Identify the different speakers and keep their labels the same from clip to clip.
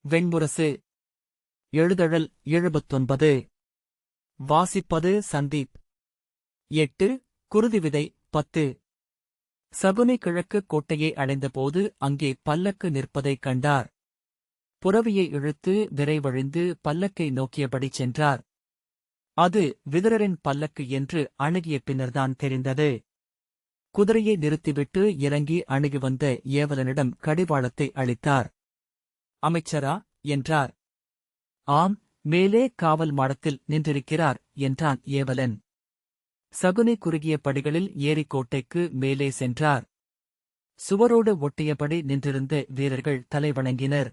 Speaker 1: வெண்முரசு. எழுதழல் 79. வாசிப்பது சந்தீப். 8. குருதிவிதை 10. சகுனி கிழக்கு கோட்டையை அடைந்தபோது அங்கே பல்லக்கு நிற்பதைக் கண்டார். புரவியை இழுத்து விரைவழிந்து பல்லக்கை நோக்கியபடி சென்றார். அது விதுரரின் பல்லக்கு என்று அணுகிய பின்னர்தான் தெரிந்தது. குதிரையை நிறுத்திவிட்டு இறங்கி அணுகி வந்த ஏவலனிடம் கடிவாளத்தை அளித்தார். அமைச்சரா என்றார். ஆம், மேலே காவல் மாடத்தில் நின்றிருக்கிறார் என்றான் ஏவலன். சகுனி குறுகிய படிகளில் ஏறி கோட்டைக்கு மேலே சென்றார். சுவரோடு ஒட்டியபடி நின்றிருந்த வீரர்கள் தலைவணங்கினர்.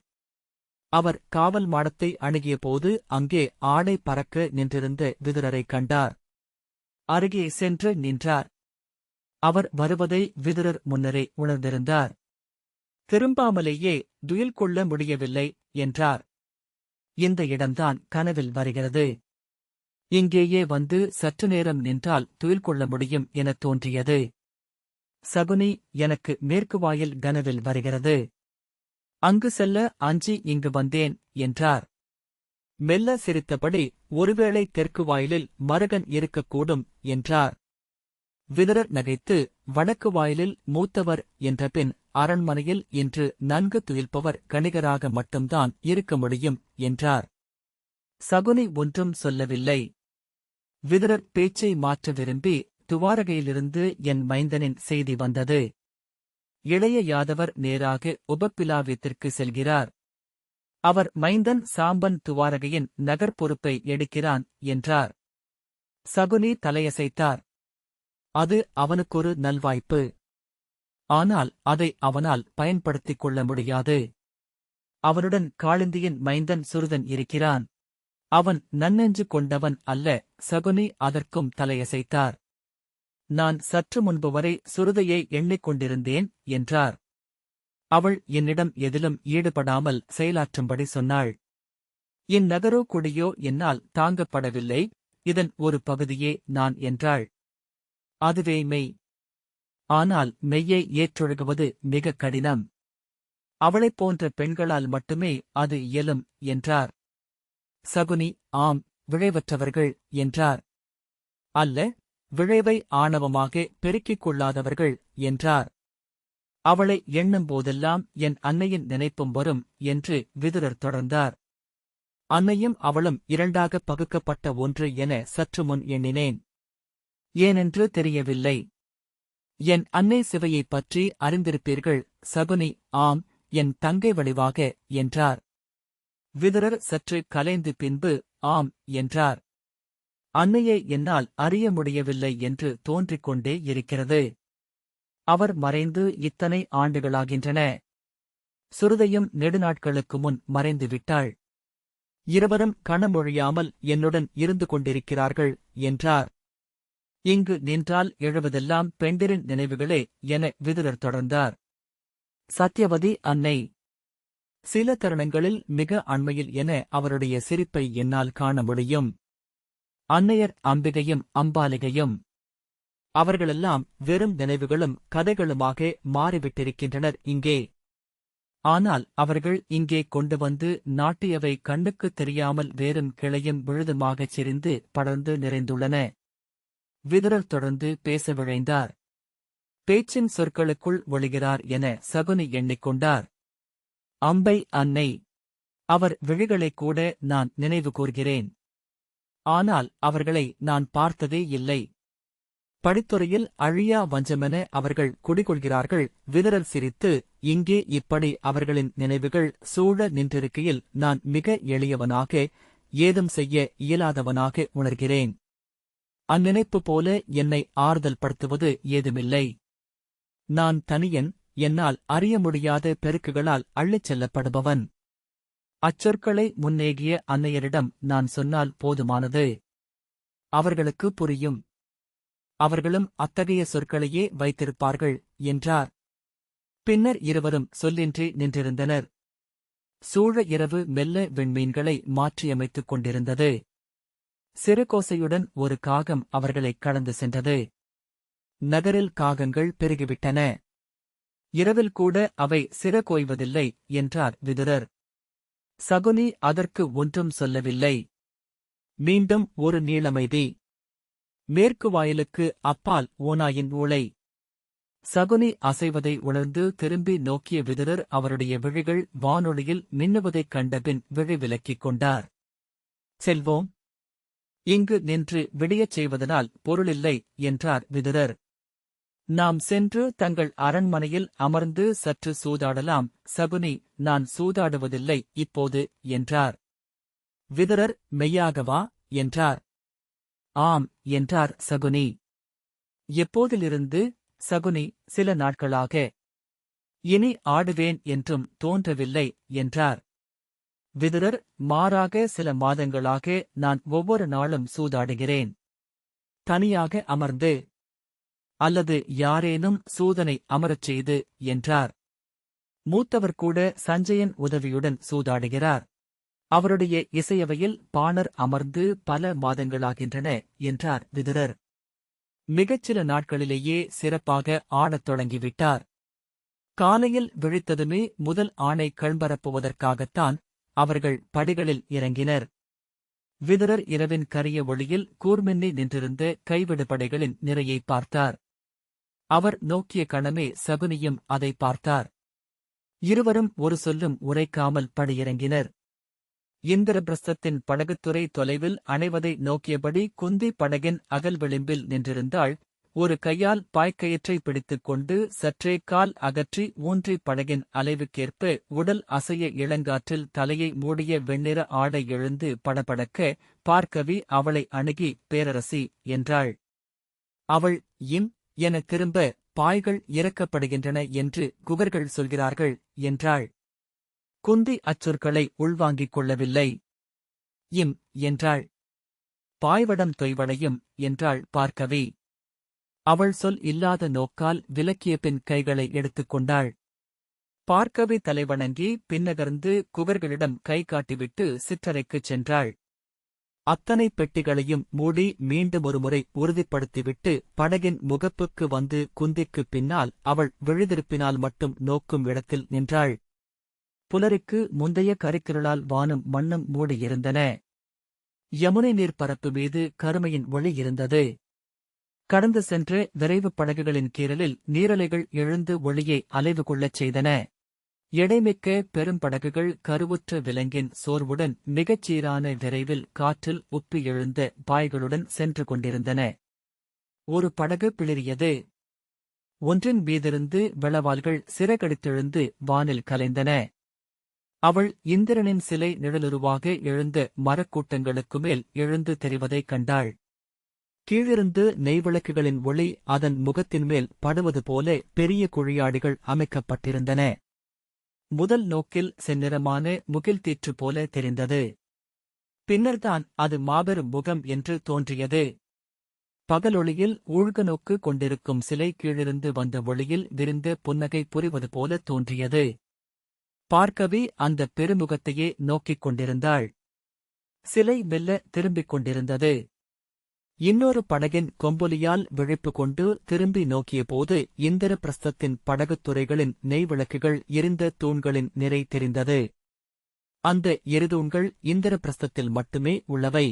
Speaker 1: அவர் காவல் மாடத்தை அணுகியபோது அங்கே ஆடை பறக்க நின்றிருந்த விதுரரைக் கண்டார். அருகே சென்று நின்றார். அவர் வருவதை விதுரர் முன்னரே உணர்ந்திருந்தார். திரும்பாமலேயே துயில் கொள்ள முடியவில்லை என்றார். இந்த இடம்தான் கனவில் வருகிறது. இங்கேயே வந்து சற்று நேரம் நின்றால் துயில் கொள்ள முடியும் எனத் தோன்றியது. சகுனி எனக்கு மேற்கு வாயில் கனவில் வருகிறது. அங்கு செல்ல அஞ்சி இங்கு வந்தேன் என்றார். மெல்ல சிரித்தபடி ஒருவேளை தெற்கு வாயிலில் மருகன் இருக்கக்கூடும் என்றார். விதுரர் நகைத்து வடக்கு வாயிலில் மூத்தவர் என்றபின் அரண்மனையில் இன்று நன்கு துயில்பவர் கணிகராக மட்டும்தான் இருக்க முடியும் என்றார். சகுனி ஒன்றும் சொல்லவில்லை. விதுரர் பேச்சை மாற்ற விரும்பி துவாரகையிலிருந்து என் மைந்தனின் செய்தி வந்தது. இளைய யாதவர் நேராக உபப்பிலாவியத்திற்கு செல்கிறார். அவர் மைந்தன் சாம்பன் துவாரகையின் நகர் பொறுப்பை எடுக்கிறான் என்றார். சகுனி தலையசைத்தார். அது அவனுக்கொரு நல்வாய்ப்பு. ஆனால் அதை அவனால் பயன்படுத்திக் கொள்ள முடியாது. அவனுடன் காளிந்தியின் மைந்தன் சுருதன் இருக்கிறான். அவன் நன்னெஞ்சு கொண்டவன் அல்ல. சகுனி அதற்கும் தலையசைத்தார். நான் சற்று முன்பு வரை சுருதையை எண்ணிக்கொண்டிருந்தேன் என்றார். அவள் என்னிடம் எதிலும் ஈடுபடாமல் செயலாற்றும்படி சொன்னாள். இந்நகரோ குடியோ என்னால் தாங்கப்படவில்லை. இதன் ஒரு பகுதியே நான் என்றாள். அதுவே மெய். ஆனால் மெய்யை ஏற்றொழுகுவது மிக கடினம். அவளைப் போன்ற பெண்களால் மட்டுமே அது இயலும் என்றார். சகுனி ஆம், விழைவற்றவர்கள் என்றார். அல்ல, விழைவை ஆணவமாக பெருக்கிக் கொள்ளாதவர்கள் என்றார். அவளை எண்ணும் போதெல்லாம் என் அன்னையின் நினைப்பும் வரும் என்று விதுரர் தொடர்ந்தார். அன்னையும் அவளும் இரண்டாகப் பகுக்கப்பட்ட ஒன்று என சற்று முன் எண்ணினேன். ஏனென்று தெரியவில்லை. என் அன்னை சிவையைப் பற்றி அறிந்திருப்பீர்கள். சகுனி ஆம், என் தங்கை வடிவாக என்றார். விதுரர் சற்று கலைந்து பின்பு ஆம் என்றார். அன்னையை என்னால் அறிய முடியவில்லை என்று தோன்றிக் கொண்டே இருக்கிறது. அவர் மறைந்து இத்தனை ஆண்டுகளாகின்றன. சுருதையும் நெடுநாட்களுக்கு முன் மறைந்து விட்டாள். இருவரும் கணமொழியாமல் என்னுடன் இருந்து கொண்டிருக்கிறார்கள் என்றார். இங்கு நின்றால் எழுவதெல்லாம் பெண்டிரின் நினைவுகளே என விதுரர் தொடர்ந்தார். சத்யவதி அன்னை. சில தருணங்களில் மிக அண்மையில் என அவருடைய சிரிப்பை என்னால் காண முடியும். அன்னையர் அம்பிகையும் அம்பாலிகையும். அவர்களெல்லாம் வெறும் நினைவுகளும் கதைகளுமாக மாறிவிட்டிருக்கின்றனர் இங்கே. ஆனால் அவர்கள் இங்கே கொண்டு வந்து நாட்டியவை கண்ணுக்குத் தெரியாமல் வேறும் கிளையும் விழுதுமாகச் செறிந்து படர்ந்து நிறைந்துள்ளன. விதுரர் தொடர்ந்து பேச விழைந்தார். பேச்சின் சொற்களுக்குள் ஒளிகிறார் என சகுனி எண்ணிக்கொண்டார். அம்பை அன்னை. அவர் விழிகளைக் கூட நான் நினைவு கூர்கிறேன். ஆனால் அவர்களை நான் பார்த்ததே இல்லை. படித்துறையில் அழியா வஞ்சமென அவர்கள் குடிகொள்கிறார்கள். விதுரர் சிரித்து, இங்கே இப்படி அவர்களின் நினைவுகள் சூழ நின்றிருக்கையில் நான் மிக எளியவனாக, ஏதும் செய்ய இயலாதவனாக உணர்கிறேன். அந்நினைப்பு போல என்னை ஆறுதல் படுத்துவது ஏதுமில்லை. நான் தனியன், என்னால் அறிய முடியாத பெருக்குகளால் அள்ளிச் செல்லப்படுபவன். அச்சொற்களை முன்னேகிய அன்னையரிடம் நான் சொன்னால் போதுமானது. அவர்களுக்கு புரியும். அவர்களும் அத்தகைய சொற்களையே வைத்திருப்பார்கள் என்றார். பின்னர் இருவரும் சொல்லின்றி நின்றிருந்தனர். சூழ இரவு மெல்ல விண்மீன்களை மாற்றியமைத்துக் கொண்டிருந்தது. சிறுகோசையுடன் ஒரு காகம் அவர்களைக் கடந்து சென்றது. நகரில் காகங்கள் பெருகிவிட்டன. இரவில் கூட அவை சிறகோய்வதில்லை என்றார் விதுரர். சகுனி அதற்கு ஒன்றும் சொல்லவில்லை. மீண்டும் ஒரு நீளமைதி. மேற்கு வாயிலுக்கு அப்பால் ஓநாயின் ஊளை. சகுனி அசைவதை உணர்ந்து திரும்பி நோக்கிய விதுரர் அவருடைய விழிகள் வானொலியில் மின்னுவதைக் கண்டபின் விழி விலக்கிக் கொண்டார். செல்வோம். இங்கு நின்று விடியச் செய்வதனால் பொருளில்லை என்றார் விதுரர். நாம் சென்று தங்கள் அரண்மனையில் அமர்ந்து சற்று சூதாடலாம். சகுனி, நான் சூதாடுவதில்லை இப்போது என்றார். விதுரர், மெய்யாகவா என்றார். ஆம் என்றார் சகுனி. எப்போதிலிருந்து? சகுனி, சில நாட்களாக. இனி ஆடுவேன் என்றும் தோன்றவில்லை என்றார். விதுரர், மாறாக சில மாதங்களாக நான் ஒவ்வொரு நாளும் சூதாடுகிறேன். தனியாக அமர்ந்து அல்லது யாரேனும் சூதனை அமரச் செய்து என்றார். மூத்தவர் கூட சஞ்சயன் உதவியுடன் சூதாடுகிறார். அவருடைய இசையவையில் பாணர் அமர்ந்து பல மாதங்களாகின்றன என்றார் விதுரர். மிகச்சில நாட்களிலேயே சிறப்பாக ஆடத் தொடங்கிவிட்டார். காலையில் விழித்ததுமே முதல் ஆணை கண்பரப்புவதற்காகத்தான் அவர்கள் படிகளில் இறங்கினர். விதுரர் இரவின் கரிய ஒளியில் கூர்மின்னி நின்றிருந்த கைவிடு படைகளின் நிறையை பார்த்தார். அவர் நோக்கிய கணமே சகுனியும் அதை பார்த்தார். இருவரும் ஒரு சொல்லும் உரைக்காமல் படியிறங்கினர். இந்திரபிரஸ்தத்தின் படகுத்துறை தொலைவில் அணைவதை நோக்கியபடி குந்தி படகின் அகல் விளிம்பில் நின்றிருந்தாள். ஒரு கையால் பாய்க்கயிற்றை பிடித்துக் கொண்டு சற்றே கால் அகற்றி ஊன்றி படகின் அலைவுக்கேற்ப உடல் அசைய இளங்காற்றில் தலையை மூடிய வெண்ணிற ஆடை எழுந்து படபடக்க பார்க்கவி அவளை அணுகி, பேரரசி என்றாள். அவள், இம் என திரும்ப, பாய்கள் இறக்கப்படுகின்றன என்று குகர்கள் சொல்கிறார்கள் என்றாள். குந்தி அச்சொற்களை உள்வாங்கிக் கொள்ளவில்லை. இம் என்றாள். பாய்வடம் தொய்வடையும் என்றாள் பார்க்கவி. அவள் சொல் இல்லாத நோக்கால் விலக்கிய பின் கைகளை எடுத்துக்கொண்டாள். பார்க்கவி தலைவணங்கி பின்னகர்ந்து குகர்களிடம் கை காட்டிவிட்டு சிற்றறைக்குச் சென்றாள். அத்தனை பெட்டிகளையும் மூடி மீண்டும் ஒருமுறை உறுதிப்படுத்திவிட்டு படகின் முகப்புக்கு வந்து குந்திக்குப் பின்னால் அவள் விழிதிருப்பினால் மட்டும் நோக்கும் இடத்தில் நின்றாள். புலரிக்கு முந்தைய கரிக்கிருளால் வானும் மண்ணும் மூடியிருந்தன. யமுனை நீர்ப்பரப்பு மீது கருமையின் ஒளி இருந்தது. கடந்து சென்ற விரைவுப் படகுகளின் கீறலில் நீரலைகள் எழுந்து ஒளியை அலைவு கொள்ளச் செய்தன. எடைமிக்க பெரும்படகுகள் கருவுற்ற விலங்கின் சோர்வுடன் மிகச் சீரான விரைவில் காற்றில் உப்பி எழுந்த பாய்களுடன் சென்று கொண்டிருந்தன. ஒரு படகு பிளிறியது. ஒன்றின் மீதிருந்து வெளவால்கள் சிறகடித்தெழுந்து வானில் கலைந்தன. அவள் இந்திரனின் சிலை நிழலுருவாக எழுந்த மரக்கூட்டங்களுக்கு மேல் எழுந்து தெரிவதைக் கண்டாள். கீழிருந்து நெய்விளக்குகளின் ஒளி அதன் முகத்தின் மேல் படுவது போல பெரிய குழியாடிகள் அமைக்கப்பட்டிருந்தன. முதல் நோக்கில் செந்நிறமான முகில்தீற்று போல தெரிந்தது. பின்னர்தான் அது மாபெரும் முகம் என்று தோன்றியது. பகலொளியில் ஊழ்க நோக்கு கொண்டிருக்கும் சிலை கீழிருந்து வந்த ஒளியில் விரிந்த புன்னகை புரிவது போல தோன்றியது. பார்க்கவி அந்த பெருமுகத்தையே நோக்கிக் கொண்டிருந்தாள். சிலை மெல்ல திரும்பிக் கொண்டிருந்தது. இன்னொரு படகின் கொம்பொலியால் விழிப்பு கொண்டு திரும்பி நோக்கியபோது இந்திரபிரஸ்தத்தின் படகுத்துறைகளின் நெய்விளக்குகள் எரிந்த தூண்களின் நிறை தெரிந்தது. அந்த எரிதூண்கள் இந்திரபிரஸ்தத்தில் மட்டுமே உள்ளவை.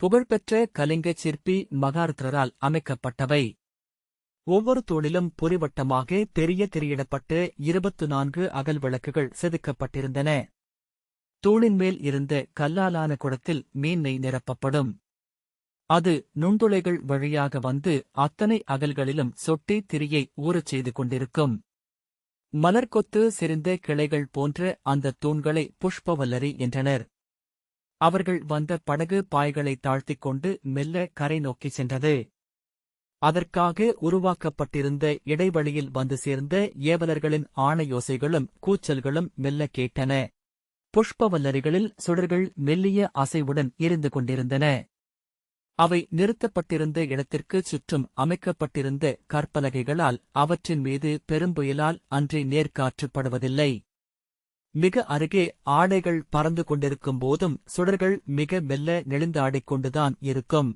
Speaker 1: புகழ்பெற்ற கலிங்கச் சிற்பி மகார்த்தரால் அமைக்கப்பட்டவை. ஒவ்வொரு தூணிலும் புரிவட்டமாக பெரிய திரையிடப்பட்ட 24 அகல் விளக்குகள் செதுக்கப்பட்டிருந்தன. தூணின் மேல் இருந்த கல்லாலான குடத்தில் மீன் நிரப்பப்படும். அது நுண்துளைகள் வழியாக வந்து அத்தனை அகல்களிலும் சொட்டி திரியை ஊறச் செய்து கொண்டிருக்கும். மலர்கொத்து சிரிந்த கிளைகள் போன்ற அந்த தூண்களை புஷ்பவல்லரி என்றனர். அவர்கள் வந்த படகு பாய்களை தாழ்த்திக் கொண்டு மெல்ல கரை நோக்கிச் சென்றது. அதற்காக உருவாக்கப்பட்டிருந்த இடைவெளியில் வந்து சேர்ந்த ஏவலர்களின் ஆணையோசைகளும் கூச்சல்களும் மெல்ல கேட்டன. புஷ்பவல்லரிகளில் சுடர்கள் மெல்லிய அசைவுடன் எரிந்து கொண்டிருந்தன. அவை நிறுத்தப்பட்டிருந்த இடத்திற்குச் சுற்றும் அமைக்கப்பட்டிருந்த கற்பலகைகளால் அவற்றின் மீது பெரும்புயலால் அன்றி நேர்காற்று படுவதில்லை. மிக அருகே ஆடைகள் பறந்து கொண்டிருக்கும் போதும் சுடர்கள் மிக மெல்ல நெளிந்தாடிக் கொண்டுதான் இருக்கும்.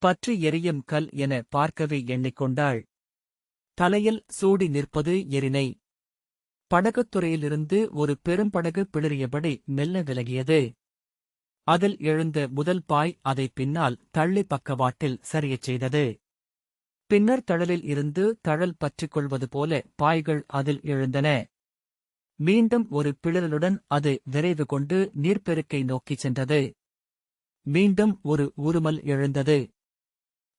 Speaker 1: பற்றி எரியும் கல் என பார்க்கவே எண்ணிக்கொண்டாள். தலையில் சூடி நிற்பது எரினை. படகுத்துறையிலிருந்து ஒரு பெரும்படகு பிளிறியபடி மெல்ல விலகியது. அதில் எழுந்த முதல் பாய் அதை பின்னால் தள்ளி பக்கவாட்டில் சரியச் செய்தது. பின்னர் தழலில் இருந்து தழல் பற்றிக் கொள்வது போல பாய்கள் அதில் எழுந்தன. மீண்டும் ஒரு பிளிறலுடன் அது விரைவு கொண்டு நீர்ப்பெருக்கை நோக்கிச் சென்றது. மீண்டும் ஒரு உருமல் எழுந்தது.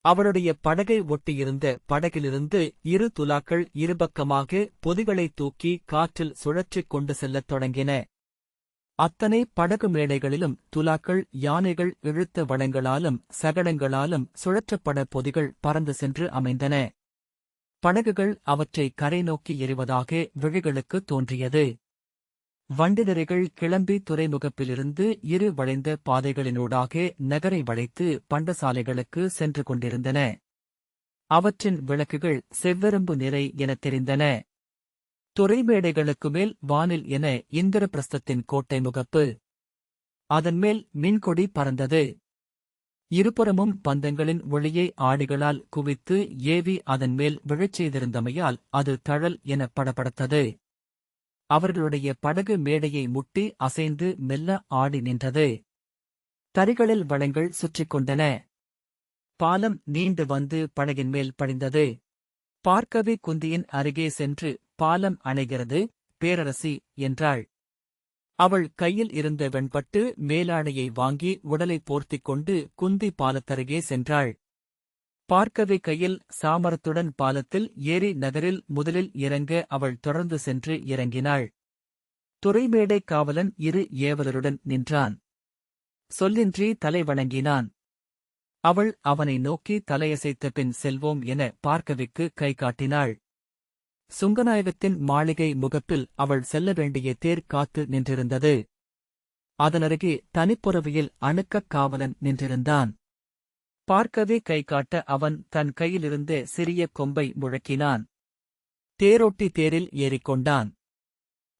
Speaker 1: அவளுடைய படகை ஒட்டியிருந்த படகிலிருந்து இரு துலாக்கள் இருபக்கமாக பொதிகளை தூக்கி காற்றில் சுழற்றிக் கொண்டு செல்லத் தொடங்கின. அத்தனை படகு மேடைகளிலும் துலாக்கள் யானைகள் இழுத்த வளங்களாலும் சகடங்களாலும் சுழற்றப்பட பொதிகள் பறந்து சென்று அமைந்தன. படகுகள் அவற்றை கரை நோக்கி எறிவதாக விழிகளுக்கு தோன்றியது. வண்டினரிகள் கிளம்பி துறைமுகப்பிலிருந்து இரு வளைந்த பாதைகளினூடாக நகரை வளைத்து பண்டசாலைகளுக்கு சென்று கொண்டிருந்தன. அவற்றின் விளக்குகள் செவ்வெரும்பு நிறை எனத் தெரிந்தன. துறைமேடைகளுக்கு மேல் வானில் என இந்திரபிரஸ்தத்தின் கோட்டை முகப்பு. அதன்மேல் மின்கொடி பறந்தது. இருபுறமும் பந்தங்களின் ஒளியை ஆடிகளால் குவித்து ஏவி அதன்மேல் விழச் செய்திருந்தமையால் அது தழல் என படபடத்தது. அவர்களுடைய படகு மேடையை முட்டி அசைந்து மெல்ல ஆடி நின்றது. தறிகளில் வளங்கள் சுற்றிக் கொண்டன. பாலம் நீண்டு வந்து படகின் மேல் படிந்தது. பார்க்கவி குந்தியின் அருகே சென்று, பாலம் அணைகிறது பேரரசி என்றாள். அவள் கையில் இருந்த வெண்பட்டு மேலாடையை வாங்கி உடலை போர்த்திக் கொண்டு குந்தி பாலத்தருகே சென்றாள். பார்க்கவி கையில் சாமரத்துடன் பாலத்தில் ஏறி நகரில் முதலில் இறங்க அவள் தொடர்ந்து சென்று இறங்கினாள். துறைமேடை காவலன் இரு ஏவலருடன் நின்றான். சொல்லின்றி தலை வணங்கினான். அவள் அவனை நோக்கி தலையசைத்த பின் செல்வோம் என பார்க்கவிக்கு கை காட்டினாள். சுங்கநாயகத்தின் மாளிகை முகப்பில் அவள் செல்ல வேண்டிய தேர் காத்து நின்றிருந்தது. அதனருகே தனிப்புறவியில் அணுக்கக் காவலன் நின்றிருந்தான். பார்க்கவே கை காட்ட அவன் தன் கையிலிருந்த சிறிய கொம்பை முழக்கினான். தேரோட்டி தேரில் ஏறிக்கொண்டான்.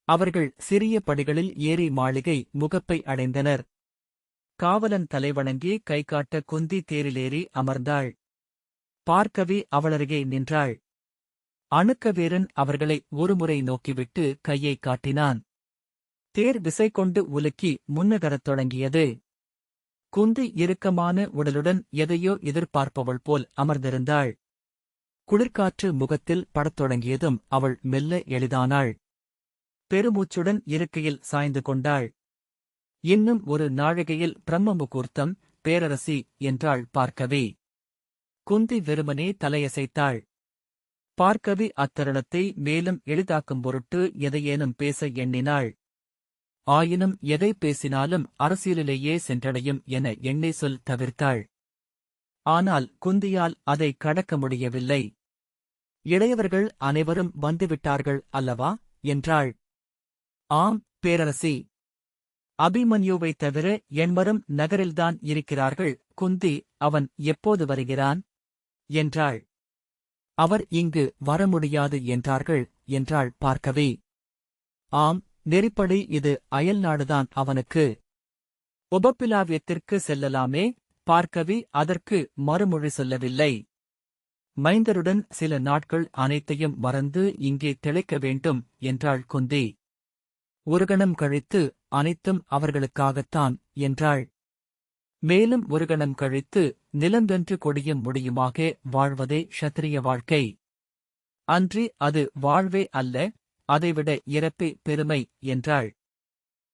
Speaker 1: அவர்கள் சிறிய படிகளில் ஏறி மாளிகை முகப்பை அடைந்தனர். காவலன் தலைவணங்கி கைகாட்ட குந்தி தேரிலேறி அமர்ந்தாள். பார்க்கவி அவளருகே நின்றாள். அணுக்கவீரன் அவர்களை ஒருமுறை நோக்கிவிட்டு கையைக் காட்டினான். தேர் விசை கொண்டு உலுக்கி முன்னகரத் தொடங்கியது. குந்தி இறுக்கமான உடலுடன் எதையோ எதிர்பார்ப்பவள் போல் அமர்ந்திருந்தாள். குளிர்காற்று முகத்தில் படத் தொடங்கியதும் அவள் மெல்ல எளிதானாள். பெருமூச்சுடன் இருக்கையில் சாய்ந்து கொண்டாள். இன்னும் ஒரு நாழிகையில் பிரம்ம முகூர்த்தம் பேரரசி என்றாள் பார்க்கவி. குந்தி வெறுமனே தலையசைத்தாள். பார்க்கவி அத்தருணத்தை மேலும் எளிதாக்கும் பொருட்டு எதையேனும் பேச எண்ணினாள். ஆயினும் எதை பேசினாலும் அரசியலிலேயே சென்றடையும் என எண்ணி சொல் தவிர்த்தாள். ஆனால் குந்தியால் அதை கடக்க முடியவில்லை. இளையவர்கள் அனைவரும் வந்துவிட்டார்கள் அல்லவா என்றாள். ஆம் பேரரசி. அபிமன்யுவைத் தவிர எண்மரும் நகரில்தான் இருக்கிறார்கள். குந்தி, அவன் எப்போது வருகிறான் என்றாள். அவர் இங்கு வர முடியாது என்றார்கள் என்றாள் பார்க்கவி. ஆம், நெறிப்படி இது அயல்நாடுதான் அவனுக்கு. உபப்பிலாவியத்திற்கு செல்லலாமே. பார்க்கவி அதற்கு மறுமொழி சொல்லவில்லை. மைந்தருடன் சில நாட்கள் அனைத்தையும் மறந்து இங்கே திளைக்க வேண்டும் என்றாள் குந்தி. ஒரு கணம் கழித்து அனைத்தும் அவர்களுக்காகத்தான் என்றாள். மேலும் ஒரு கணம் கழித்து நிலந்தென்று கொடியும் முடியுமாக வாழ்வதே க்ஷத்திரிய வாழ்க்கை. அன்றி அது வாழ்வே அல்ல, அதைவிட இறப்பே பெருமை என்றாள்.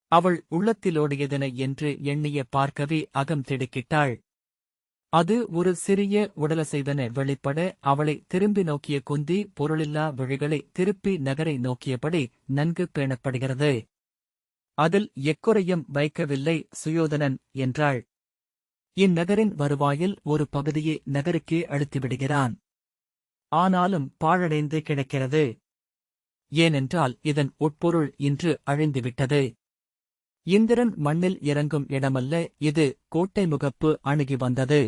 Speaker 1: அவள் உள்ளத்திலோடியதென என்று எண்ணிய பார்க்கவி அகம் திடுக்கிட்டாள். அது ஒரு சிறிய உடலசைவென வெளிப்பட அவளை திரும்பி நோக்கிய குந்தி பொருளில்லா விழிகளை திருப்பி நகரை நோக்கியபடி நன்கு பேணப்படுகிறது. அதில் எக்குறையும் வைக்கவில்லை சுயோதனன் என்றாள். இந்நகரின் வருவாயில் ஒரு பகுதியை நகருக்கே அழுத்திவிடுகிறான். ஆனாலும் பாழடைந்து கிடக்கிறது. ஏனென்றால் இதன் உட்பொருள் இன்று அழிந்துவிட்டது. இந்திரன் மண்ணில் இறங்கும் இடமல்ல இது. கோட்டை முகப்பு அணுகி வந்தது.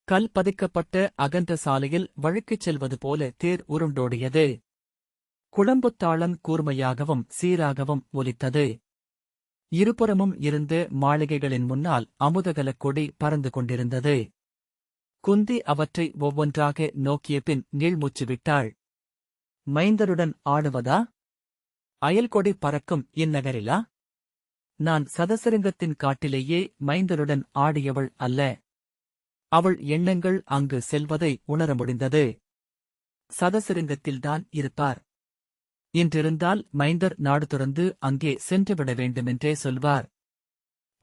Speaker 1: கல் பதிக்கப்பட்ட அகன்ற சாலையில் வழுக்கிச் செல்வது போல தேர் உருண்டோடியது. குளம்புத்தாளம் கூர்மையாகவும் சீராகவும் ஒலித்தது. இருபுறமும் இருந்த மாளிகைகளின் முன்னால் அமுதகலக் கொடி பறந்து கொண்டிருந்தது. குந்தி அவற்றை ஒவ்வொன்றாக நோக்கிய பின் நீள்மூச்சு விட்டாள். மைந்தருடன் ஆடுவதா? அயல்கொடி பறக்கும் இந்நகரிலா? நான் சதசரிங்கத்தின் காட்டிலேயே மைந்தருடன் ஆடியவள் அல்ல. அவள் எண்ணங்கள் அங்கு செல்வதை உணர முடிந்தது. சதசரிங்கத்தில்தான் இருப்பார். இன்றிருந்தால் மைந்தர் நாடு துறந்து அங்கே சென்றுவிட வேண்டுமென்றே சொல்வார்.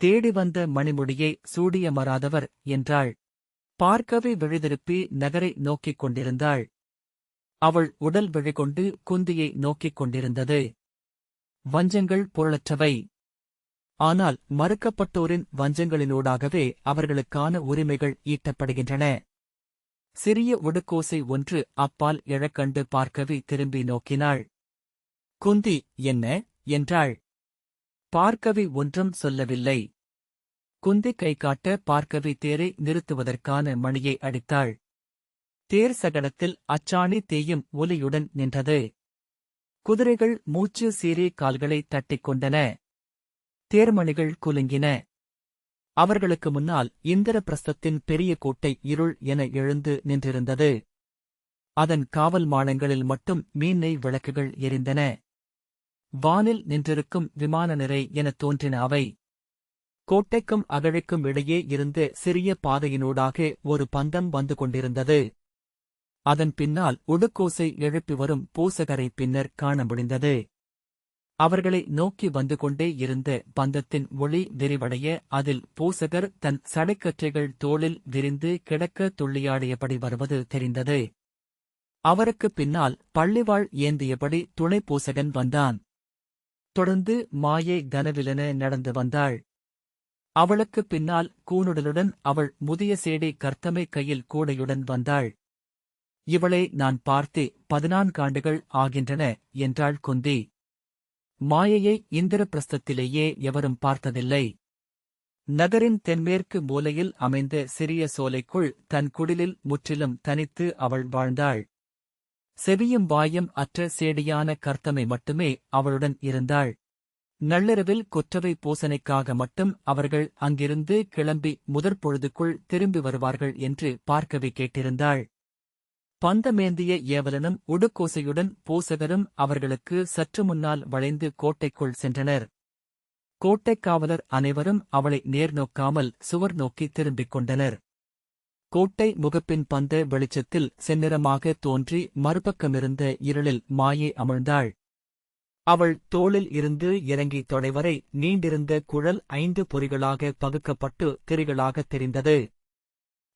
Speaker 1: தேடி வந்த மணிமுடியை சூடிய மறாதவர் என்றாள். பார்க்கவே விழிதிருப்பி நகரை நோக்கிக் கொண்டிருந்தாள். அவள் உடல் விழிகொண்டு குந்தியை நோக்கிக் கொண்டிருந்தது. வஞ்சங்கள் பொருளற்றவை. ஆனால் மறுக்கப்பட்டோரின் வஞ்சங்களினூடாகவே அவர்களுக்கான உரிமைகள் ஈட்டப்படுகின்றன. சிறிய உடுக்கோசை ஒன்று அப்பால் எழக்கண்டு பார்க்கவி திரும்பி நோக்கினாள். குந்தி என்ன என்றாள். பார்க்கவி ஒன்றும் சொல்லவில்லை. குந்தி கை காட்ட பார்க்கவி தேரை நிறுத்துவதற்கான மணியை அடித்தாள். தேர் சகடத்தில் அச்சாணி தேயும் ஒலியுடன் நின்றது. குதிரைகள் மூச்சு சீறி கால்களை தட்டிக் கொண்டன. தேர்மணிகள் குலுங்கின. அவர்களுக்கு முன்னால் இந்திரபிரஸ்தத்தின் பெரிய கோட்டை இருள் என எழுந்து நின்றிருந்தது. அதன் காவல் மாடங்களில் மட்டும் மீனெய் விளக்குகள் எரிந்தன. வானில் நின்றிருக்கும் விமான நிறை எனத் தோன்றின அவை. கோட்டைக்கும் அகழிக்கும் இடையே இருந்த சிறிய பாதையினூடாக ஒரு பந்தம் வந்து கொண்டிருந்தது. அதன் பின்னால் உடுக்கோசை எழுப்பி வரும் பூசகரை பின்னர் காண முடிந்தது. அவர்களை நோக்கி வந்து கொண்டே இருந்த பந்தத்தின் ஒளி விரிவடைய அதில் பூசகர் தன் சடைக்கற்றைகள் தோளில் விரிந்து கிடக்க துள்ளியாடியபடி வருவது தெரிந்தது. அவருக்குப் பின்னால் பள்ளிவாள் ஏந்தியபடி துணை பூசகன் வந்தான். தொடர்ந்து மாயை கனவிலென நடந்து வந்தாள். அவளுக்குப் பின்னால் கூனுடலுடன் அவள் முதிய சேடி கர்த்தமை கையில் கூடையுடன் வந்தாள். இவளை நான் பார்த்தே 14 ஆண்டுகள் ஆகின்றன என்றாள் குந்தி. மாயையை இந்திரபிரஸ்தத்திலேயே எவரும் பார்த்ததில்லை. நகரின் தென்மேற்கு மூலையில் அமைந்த சிறிய சோலைக்குள் தன் குடிலில் முற்றிலும் தனித்து அவள் வாழ்ந்தாள். செவியும் வாயும் அற்ற சேடியான கர்த்தமை மட்டுமே அவளுடன் இருந்தாள். நள்ளிரவில் கொற்றவை பூசனைக்காக மட்டும் அவர்கள் அங்கிருந்து கிளம்பி முதற்பொழுதுக்குள் திரும்பி வருவார்கள் என்று பார்க்கவே கேட்டிருந்தாள். பந்தமேந்திய ஏவலனும் உடுக்கோசையுடன் பூசகரும் அவர்களுக்கு சற்று முன்னால் வளைந்து கோட்டைக்குள் சென்றனர். கோட்டைக்காவலர் அனைவரும் அவளை நேர்நோக்காமல் சுவர் நோக்கி திரும்பிக் கொண்டனர். கோட்டை முகப்பின் பந்த வெளிச்சத்தில் செந்நிறமாக தோன்றி மறுபக்கமிருந்த இருளில் மாயை அமிழ்ந்தாள். அவள் தோளில் இருந்து இறங்கி தொலைவரை நீண்டிருந்த குழல் 5 பொறிகளாக பகுக்கப்பட்டு திரிகளாகத் தெரிந்தது.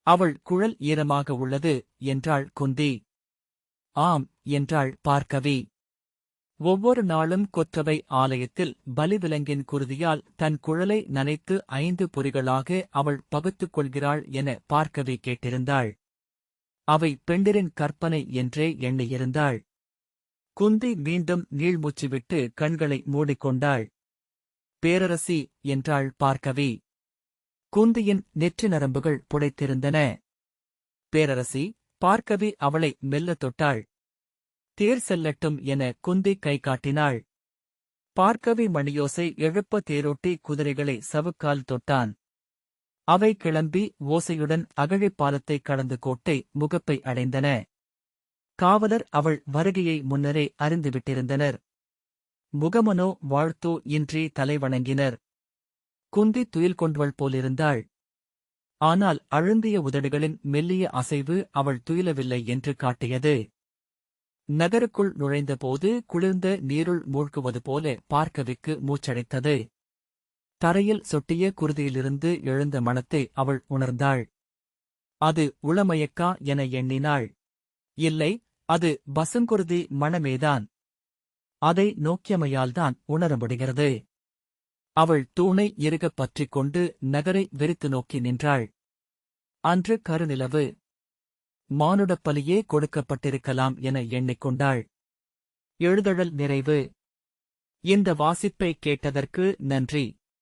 Speaker 1: அவள் குழல் ஈரமாக உள்ளது என்றாள் குந்தி. ஆம் என்றாள் பார்க்கவி. ஒவ்வொரு நாளும் கொற்றவை ஆலயத்தில் பலிவிலங்கின் குருதியால் தன் குழலை நனைத்து 5 பொறிகளாக அவள் பகுத்துக் கொள்கிறாள் என பார்க்கவி கேட்டிருந்தாள். அவை பெண்டிரின் கற்பனை என்றே எண்ணியிருந்தாள். குந்தி மீண்டும் நீள்மூச்சுவிட்டு கண்களை மூடிக்கொண்டாள். பேரரசி என்றாள் பார்க்கவி. குந்தியின் நெற்றி நரம்புகள் புடைத்திருந்தன. பேரரசி, பார்க்கவி அவளை மெல்ல தொட்டாள். தேர் செல்லட்டும் என குந்தி கை காட்டினாள். பார்க்கவி மணியோசை எழுப்ப தேரோட்டி குதிரைகளை சவுக்கால் தொட்டான். அவை கிளம்பி ஓசையுடன் அகழிப்பாலத்தை கடந்து கோட்டை முகப்பை அடைந்தன. காவலர் அவள் வருகையை முன்னரே அறிந்துவிட்டிருந்தனர். முகமனோ வாழ்த்தோ இன்றி தலைவணங்கினர். குந்தி துயில் கொண்டவள் போலிருந்தாள். ஆனால் அழுந்திய உதடுகளின் மெல்லிய அசைவு அவள் துயிலவில்லை என்று காட்டியது. நகருக்குள் நுழைந்தபோது குளிர்ந்த நீருள் மூழ்குவது போல பார்க்கவிக்கு மூச்சடைத்தது. தரையில் சொட்டிய குருதியிலிருந்து எழுந்த மணத்தை அவள் உணர்ந்தாள். அது உளமயக்கா என எண்ணினாள். இல்லை, அது பசுங்குருதி மணமேதான். அதை நோக்கியமையால்தான் உணர முடிகிறது. அவள் தூணை இறுகப் பற்றிக் கொண்டு நகரை வெறித்து நோக்கி நின்றாள். அன்று கருநிலவு. மானுடப் பலியே கொடுக்கப்பட்டிருக்கலாம் என எண்ணிக்கொண்டாள். எழுதழல் நிறைவு. இந்த வாசிப்பை கேட்டதற்கு நன்றி.